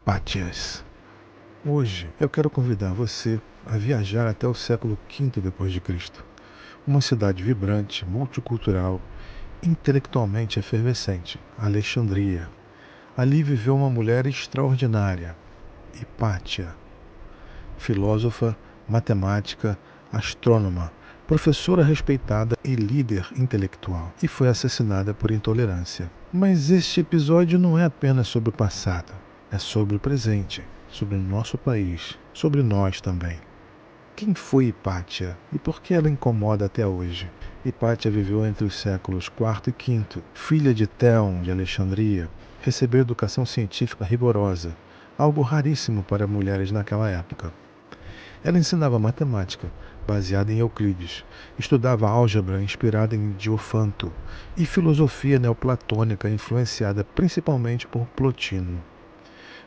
Hipátias. Hoje eu quero convidar você a viajar até o século V depois de Cristo, uma cidade vibrante, multicultural, intelectualmente efervescente, Alexandria. Ali viveu uma mulher extraordinária, Hipátia, filósofa, matemática, astrônoma, professora respeitada e líder intelectual, e foi assassinada por intolerância. Mas este episódio não é apenas sobre o passado, é sobre o presente, sobre o nosso país, sobre nós também. Quem foi Hipátia e por que ela incomoda até hoje? Hipátia viveu entre os séculos IV e V, filha de Theon de Alexandria, recebeu educação científica rigorosa, algo raríssimo para mulheres naquela época. Ela ensinava matemática, baseada em Euclides, estudava álgebra inspirada em Diofanto e filosofia neoplatônica influenciada principalmente por Plotino.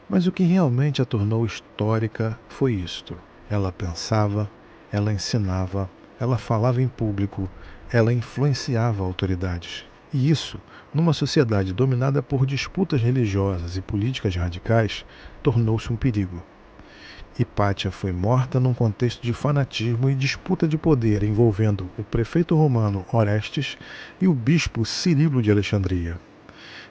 Mas o que realmente a tornou histórica foi isto. Ela pensava, ela ensinava, ela falava em público, ela influenciava autoridades. E isso, numa sociedade dominada por disputas religiosas e políticas radicais, tornou-se um perigo. Hipátia foi morta num contexto de fanatismo e disputa de poder envolvendo o prefeito romano Orestes e o bispo Cirilo de Alexandria.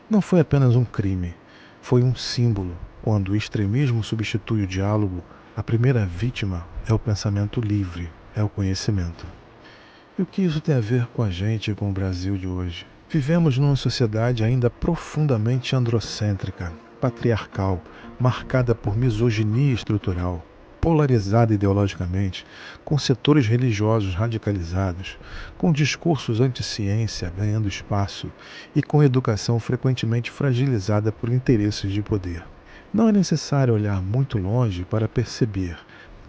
Não foi apenas um crime, foi um símbolo. Quando o extremismo substitui o diálogo, a primeira vítima é o pensamento livre, é o conhecimento. E o que isso tem a ver com a gente e com o Brasil de hoje? Vivemos numa sociedade ainda profundamente androcêntrica, patriarcal, marcada por misoginia estrutural, polarizada ideologicamente, com setores religiosos radicalizados, com discursos anti-ciência ganhando espaço e com educação frequentemente fragilizada por interesses de poder. Não é necessário olhar muito longe para perceber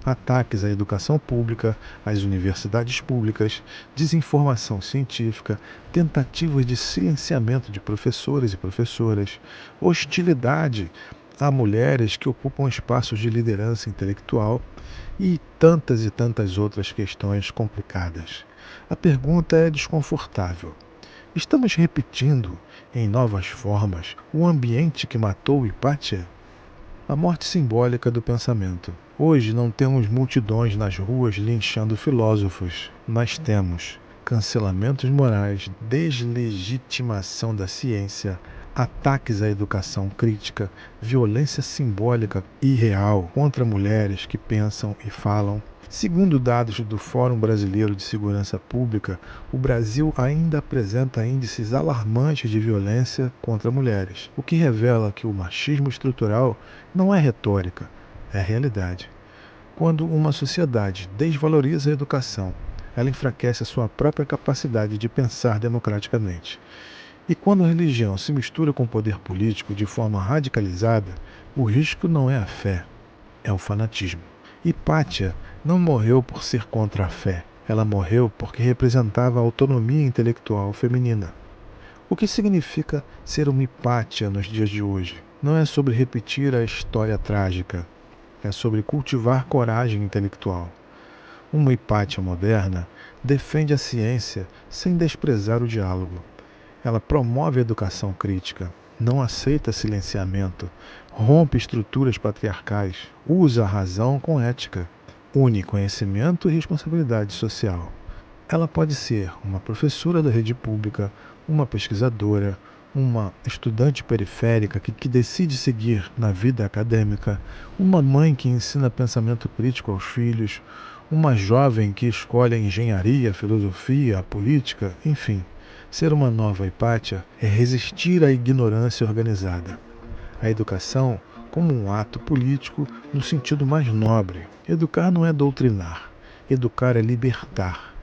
ataques à educação pública, às universidades públicas, desinformação científica, tentativas de silenciamento de professores e professoras, hostilidade a mulheres que ocupam espaços de liderança intelectual e tantas outras questões complicadas. A pergunta é desconfortável. Estamos repetindo, em novas formas, o ambiente que matou Hipátia? A morte simbólica do pensamento. Hoje não temos multidões nas ruas linchando filósofos, mas temos cancelamentos morais, deslegitimação da ciência, ataques à educação crítica, violência simbólica e real contra mulheres que pensam e falam. Segundo dados do Fórum Brasileiro de Segurança Pública, o Brasil ainda apresenta índices alarmantes de violência contra mulheres, o que revela que o machismo estrutural não é retórica, é realidade. Quando uma sociedade desvaloriza a educação, ela enfraquece a sua própria capacidade de pensar democraticamente. E quando a religião se mistura com o poder político de forma radicalizada, o risco não é a fé, é o fanatismo. Hipátia não morreu por ser contra a fé, ela morreu porque representava a autonomia intelectual feminina. O que significa ser uma Hipátia nos dias de hoje? Não é sobre repetir a história trágica, é sobre cultivar coragem intelectual. Uma Hipátia moderna defende a ciência sem desprezar o diálogo. Ela promove a educação crítica, não aceita silenciamento, rompe estruturas patriarcais, usa a razão com ética, une conhecimento e responsabilidade social. Ela pode ser uma professora da rede pública, uma pesquisadora, uma estudante periférica que decide seguir na vida acadêmica, uma mãe que ensina pensamento crítico aos filhos, uma jovem que escolhe a engenharia, a filosofia, a política, enfim. Ser uma nova Hipátia é resistir à ignorância organizada. A educação como um ato político no sentido mais nobre. Educar não é doutrinar. Educar é libertar.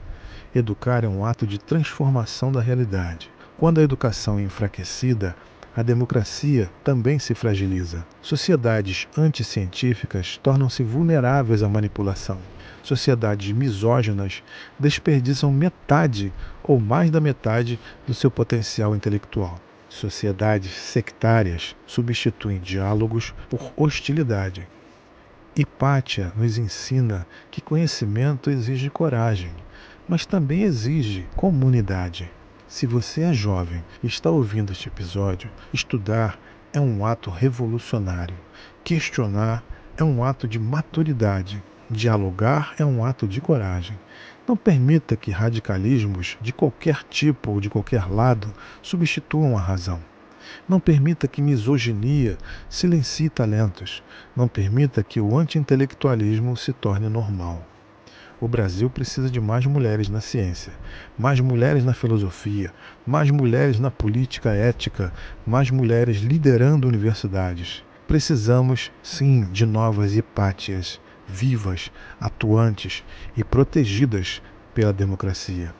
Educar é um ato de transformação da realidade. Quando a educação é enfraquecida, a democracia também se fragiliza. Sociedades anticientíficas tornam-se vulneráveis à manipulação. Sociedades misóginas desperdiçam metade ou mais da metade do seu potencial intelectual. Sociedades sectárias substituem diálogos por hostilidade. Hipátia nos ensina que conhecimento exige coragem, mas também exige comunidade. Se você é jovem e está ouvindo este episódio, estudar é um ato revolucionário. Questionar é um ato de maturidade. Dialogar é um ato de coragem. Não permita que radicalismos de qualquer tipo ou de qualquer lado substituam a razão. Não permita que misoginia silencie talentos. Não permita que o anti-intelectualismo se torne normal. O Brasil precisa de mais mulheres na ciência, mais mulheres na filosofia, mais mulheres na política ética, mais mulheres liderando universidades. Precisamos, sim, de novas Hipátias, vivas, atuantes e protegidas pela democracia.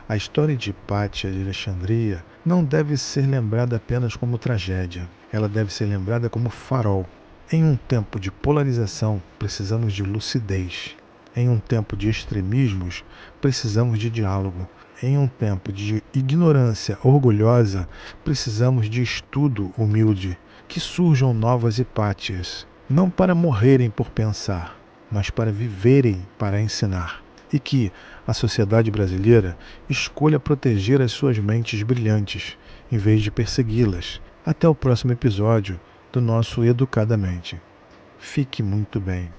A história de Hipátia de Alexandria não deve ser lembrada apenas como tragédia. Ela deve ser lembrada como farol. Em um tempo de polarização, precisamos de lucidez. Em um tempo de extremismos, precisamos de diálogo. Em um tempo de ignorância orgulhosa, precisamos de estudo humilde. Que surjam novas Hipátias, não para morrerem por pensar, mas para viverem para ensinar. E que a sociedade brasileira escolha proteger as suas mentes brilhantes, em vez de persegui-las. Até o próximo episódio do nosso Educadamente. Fique muito bem.